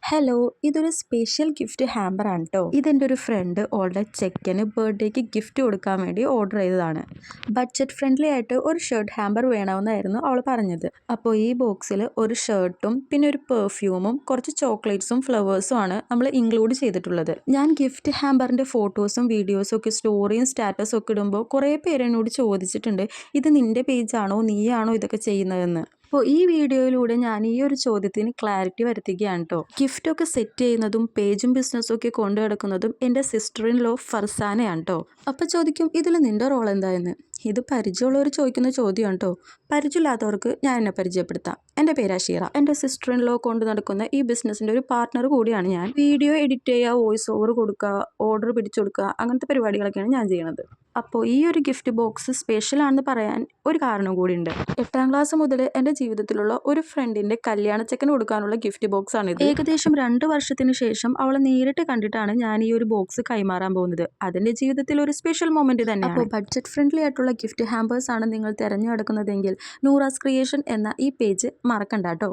Hello, ഇതൊരു special gift hamper ആണ് കേട്ടോ. ഇതെൻ്റെ ഒരു ഫ്രണ്ട് ഓളുടെ ചെക്കന് ബർത്ത്ഡേക്ക് ഗിഫ്റ്റ് കൊടുക്കാൻ വേണ്ടി ഓർഡർ ചെയ്തതാണ്. ബഡ്ജറ്റ് ഫ്രണ്ട്ലി ആയിട്ട് ഒരു ഷർട്ട് ഹാമ്പർ വേണമെന്നായിരുന്നു അവൾ പറഞ്ഞത്. അപ്പോൾ ഈ ബോക്സിൽ ഒരു ഷർട്ടും പിന്നെ ഒരു പെർഫ്യൂമും കുറച്ച് ചോക്ലേറ്റ്സും ഫ്ലവേഴ്സും ആണ് നമ്മൾ ഇൻക്ലൂഡ് ചെയ്തിട്ടുള്ളത്. ഞാൻ ഗിഫ്റ്റ് ഹാമ്പറിൻ്റെ ഫോട്ടോസും വീഡിയോസും ഒക്കെ സ്റ്റോറിയും സ്റ്റാറ്റസും ഒക്കെ ഇടുമ്പോൾ കുറേ പേര് എന്നോട് ചോദിച്ചിട്ടുണ്ട്, ഇത് നിൻ്റെ പേജാണോ, നീയാണോ ഇതൊക്കെ ചെയ്യുന്നതെന്ന്. അപ്പോൾ ഈ വീഡിയോയിലൂടെ ഞാൻ ഈ ഒരു ചോദ്യത്തിന് ക്ലാരിറ്റി വരുത്തുകയാണ് കേട്ടോ. ഗിഫ്റ്റൊക്കെ സെറ്റ് ചെയ്യുന്നതും പേജും ബിസിനസ്സും ഒക്കെ കൊണ്ടു നടക്കുന്നതും എൻ്റെ സിസ്റ്റർ ഇൻ ലോ ഫർസാനയാണ് കേട്ടോ. അപ്പോൾ ചോദിക്കും, ഇതിൽ നിൻ്റെ റോൾ എന്തായെന്ന്. ഇത് പരിചയമുള്ളവർ ചോദിക്കുന്ന ചോദ്യമാണ് കേട്ടോ. പരിചയമില്ലാത്തവർക്ക് ഞാൻ എന്നെ പരിചയപ്പെടുത്താം. എൻ്റെ പേര് അഷീറ. എൻ്റെ സിസ്റ്റർ ഇൻ ലോ കൊണ്ട് നടക്കുന്ന ഈ ബിസിനസ്സിൻ്റെ ഒരു പാർട്ട്ണർ കൂടിയാണ് ഞാൻ. വീഡിയോ എഡിറ്റ് ചെയ്യുക, വോയിസ് ഓവർ കൊടുക്കുക, ഓർഡർ പിടിച്ചു കൊടുക്കുക, അങ്ങനത്തെ പരിപാടികളൊക്കെയാണ് ഞാൻ ചെയ്യുന്നത്. അപ്പോൾ ഈ ഒരു ഗിഫ്റ്റ് ബോക്സ് സ്പെഷ്യൽ ആണെന്ന് പറയാൻ ഒരു കാരണം കൂടിയുണ്ട്. 8ാം ക്ലാസ് മുതൽ എൻ്റെ ജീവിതത്തിലുള്ള ഒരു ഫ്രണ്ടിൻ്റെ കല്യാണച്ചക്കന് കൊടുക്കാനുള്ള ഗിഫ്റ്റ് ബോക്സ് ആണിത്. ഏകദേശം 2 വർഷത്തിന് ശേഷം അവളെ നേരിട്ട് കണ്ടിട്ടാണ് ഞാൻ ഈ ഒരു ബോക്സ് കൈമാറാൻ പോകുന്നത്. അതെൻ്റെ ജീവിതത്തിൽ ഒരു സ്പെഷ്യൽ മൊമെന്റ് തന്നെയാണ്. അപ്പോൾ ബഡ്ജറ്റ് ഫ്രണ്ട്ലി ആയിട്ടുള്ള ഗിഫ്റ്റ് ഹാമ്പേഴ്സ് ആണ് നിങ്ങൾ തിരഞ്ഞെടുക്കുന്നതെങ്കിൽ നൂറാസ് ക്രിയേഷൻ എന്ന ഈ പേജ് മറക്കണ്ട കേട്ടോ.